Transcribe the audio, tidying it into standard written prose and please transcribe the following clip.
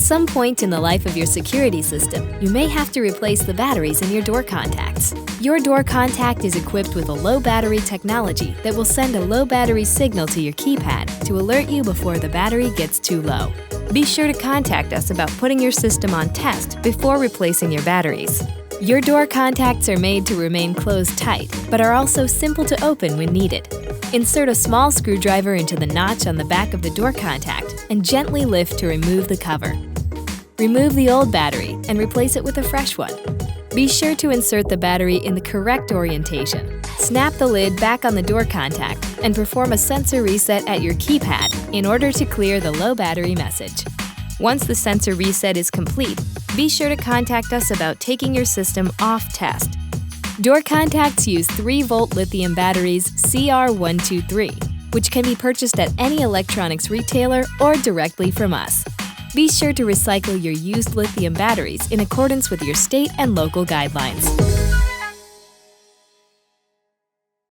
some point in the life of your security system, you may have to replace the batteries in your door contacts. Your door contact is equipped with a low battery technology that will send a low battery signal to your keypad to alert you before the battery gets too low. Be sure to contact us about putting your system on test before replacing your batteries. Your door contacts are made to remain closed tight, but are also simple to open when needed. Insert a small screwdriver into the notch on the back of the door contact and gently lift to remove the cover. Remove the old battery and replace it with a fresh one. Be sure to insert the battery in the correct orientation. Snap the lid back on the door contact and perform a sensor reset at your keypad in order to clear the low battery message. Once the sensor reset is complete, be sure to contact us about taking your system off test. Door contacts use 3-volt lithium batteries CR123, which can be purchased at any electronics retailer or directly from us. Be sure to recycle your used lithium batteries in accordance with your state and local guidelines.